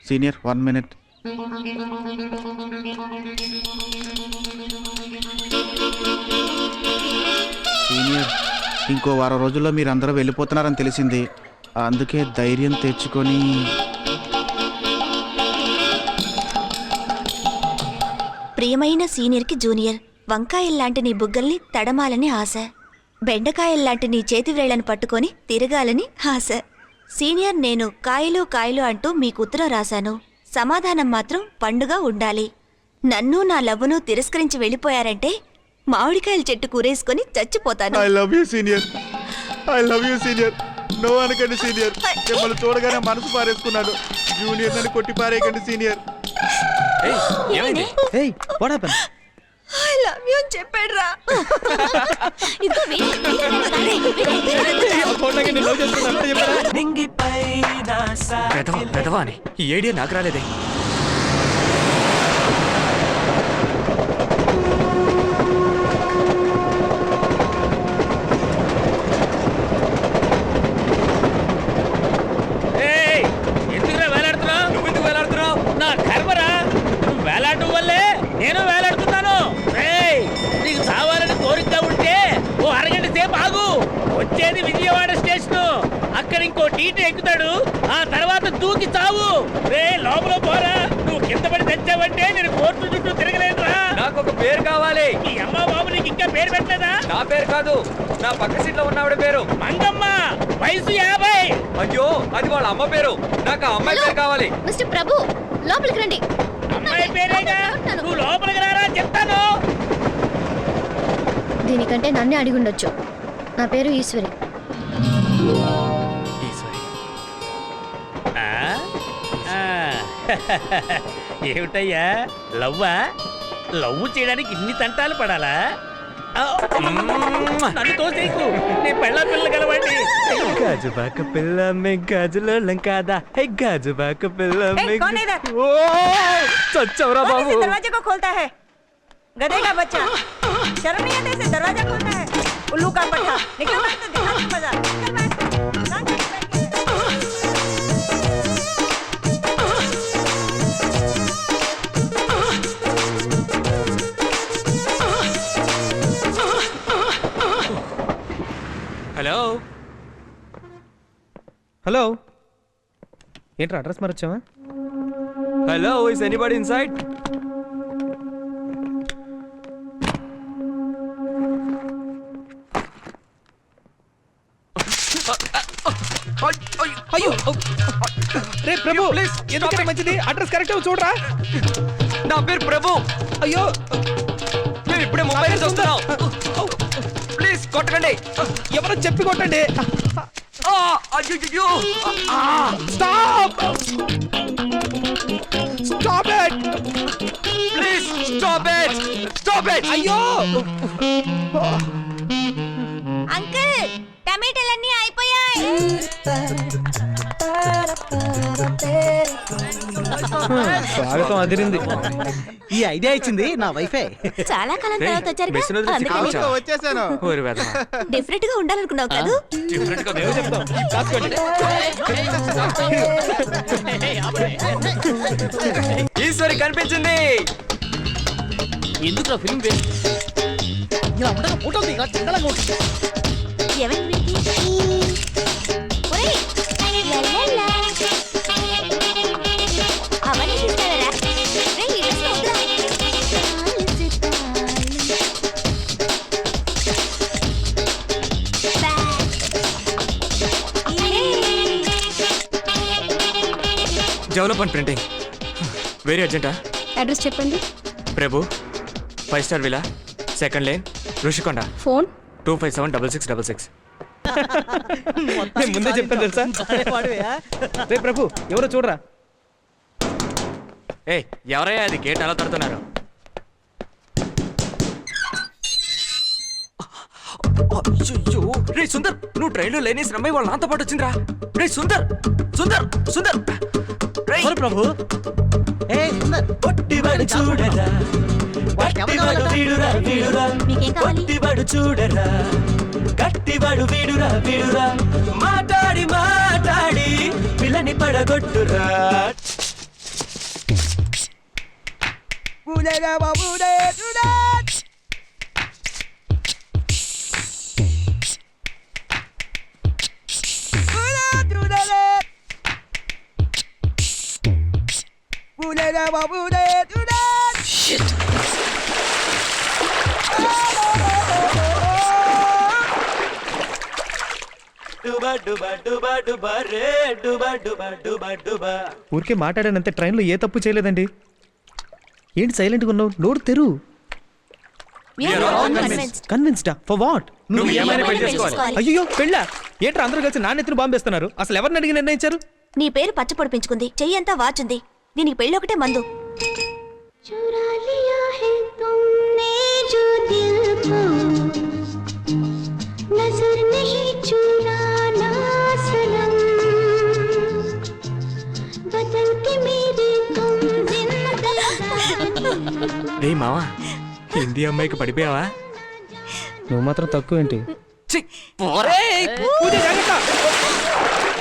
Senior 1 minute. Senior, ఇంకో వారం రోజుల్లో మీరందరూ వెళ్ళిపోతున్నారని తెలిసింది. అందుకే ధైర్యం తెచ్చుకొని ప్రియమైన సీనియర్కి జూనియర్, వంకాయల్లాంటి నీ బుగ్గల్ని తడమాలని ఆశ, బెండకాయల్లాంటి నీ చేతి వేళ్లను పట్టుకొని తిరగాలని ఆశ. సీనియర్, నేను కాయలు కాయలు అంటూ మీకు ఉత్తరం రాశాను. సమాధానం మాత్రం పండుగ ఉండాలి. నన్ను నా లవ్వును తిరస్కరించి వెళ్ళిపోయారంటే మామిడికాయల చెట్టు కూరేసుకొని చచ్చిపోతాను. I love you senior, I love you senior. No అనకండి సీనియర్, మిమ్మల్ని చూడగానే మనసు పారేసుకున్నాడు. జూనియర్ నన్ను కొట్టి పారేయకండి సీనియర్. ఐ లవ్ యూ అని చెప్పాడురా. ఈ ఐడియా నాకు రాలేదే. నేను వేలాడుతున్నాను. నీకు చావాలని కోరిక ఉంటే ఓ అరగంట సేపు ఆగు. వచ్చేది విజయవాడ స్టేషన్. అక్కడ ఇంకో టీటీ ఎక్కుతాడు. ఆ తర్వాత దూకి చావు. రే లోపల పోరా. నువ్వు కింద పడి తెచ్చావంటే నేను కోర్టు చుట్టూ తిరగలేనురా. నాకు ఒక పేరు కావాలి. ఈ అమ్మ బాబు నీకు ఇంకా పేరు పెట్టలేదా? నా పేరు కాదు, నా పక్క సీట్ లో ఉన్నవాడి పేరు మంగమ్మ, వయసు 50. అయ్యో, అది వాళ్ళ అమ్మ పేరు. నాకు ఆ అమ్మాయి పేరు కావాలి. మిస్టర్ ప్రభు, లోపలికి రండి. అమ్మాయి పేరేగా. నువ్వు లోపలికి రారా చెప్తాను. దీనికంటే నన్నే అడిగి ఉండొచ్చు. నా పేరు ఈశ్వరి. ఏమిటయ్యా, లవ్వా? లవ్ చేయడానికి ఇన్ని తంటాలు పడాలా? నన్ను తోసేకు. నీ పెళ్ళ పిల్లలు కలవండి. గాజుబాక పిల్ల మే గాజులోళ్ళం కాదా? హే గాజుబాక పిల్ల మే. చచ్చవరా బాబు. दरवाजे को खोलता है गधे का बच्चा. शर्म नहीं आती इसे दरवाजा खोलता है. उल्लू का पट्टा. निकल बाहर तो दिखा नहीं मजा. निकल बाहर. హలో హలో, ఏంట్రా అడ్రస్ మరొచ్చావా? Hello, is anybody inside? అయ్యో రే ప్రభు, ప్లీజ్ ఎందుకంటే మంచిది అడ్రస్ కరెక్ట్ చూడరా. నా పేరు ప్రభు. అయ్యో, మేము ఇప్పుడే ముంబై నుంచి వస్తున్నాం. ప్లీజ్ కొట్టకండి. ఎవరో చెప్పి కొట్టండి. అయ్యో, stop stop it, please stop it, stop it. అయ్యో. అంకుల్, టమాటాలన్నీ అయిపోయాయి. స్వాగతం అదిరింది. ఈ ఐడియా ఇచ్చింది నా వైఫే. చాలా కాలం తర్వాత వచ్చారుగా, వచ్చేసాను. డిఫరెంట్ గా ఉండాలనుకున్నావు కదా. చెప్తాం, రాసుకోండి. ఈశ్వరి కనిపించింది. ఎందుకు ఫిల్మ్ వేస్ట్? ఇలా ఉండగా ఫోటో దిగా చందలంగా ఉంటుంది. ఎవరి ఒరేయ్, లల్లల్లా. అవన్నీ తీసుకెళ్ళరా. రేయ్, ఈ డ్రెస్ వద్దురా. డెవలప్మెంట్ ప్రింటింగ్ వెరీ అర్జెంటా? అడ్రస్ చెప్పండి. Prabhu, 5 star villa, second lane, Rishikonda. Phone 25766666. నేను ముందే చెప్పాను తెలుసా. రే ప్రభు, ఎవరో చూడరా. ఏ ఎవరయ్యా అది? గేట్ అలా తడుతున్నారు. అయ్యో, రే సుందర్, నువ్వు ట్రైన్లో లేనేసిన అమ్మాయి వాళ్ళ నాతో పాటు వచ్చిందిరా. రే సుందర్, సుందర్, సుందర్. ప్రభు, ఏ సుందర్, పొట్టివాడు చూడరా, గట్టివాడు వీడురా వీడురా, పొట్టివాడు చూడరా, గట్టివాడు వీడురా వీడురా, మాట్లాడి మాట్లాడి పిల్లని పడగొట్టురా. డుబా డుబా డుబా డుబా రే డుబా డుబా డుబా డుబా. ఊరికే మాట్లాడానంతే, ట్రైన్లో ఏ తప్పు చేయలేదండి. ఏంటి సైలెంట్గా ఉన్నావు? నోరు తెరు. కన్విన్స్డా ఫర్ వాట్? నువ్వు ఏమైనా పెళ్లి చేసుకోవాలి. అయ్యో పెళ్ళా? ఏంట్రా అందరూ కలిసి నా నెత్తిన బాంబేస్తున్నారు? అసలు ఎవరిని అడిగి నిర్ణయించారు? నీ పేరు పచ్చ పొడిపించుకుంది, చెయ్యంతా వాచుంది. దీనికి పెళ్ళొకటే మందు. రే మావా, హిందీ అమ్మాయికి పడిపోయావా? నువ్వు మాత్రం తక్కువ ఏంటి? ఛీ, పోరా. పూజ జాగ్రత్త.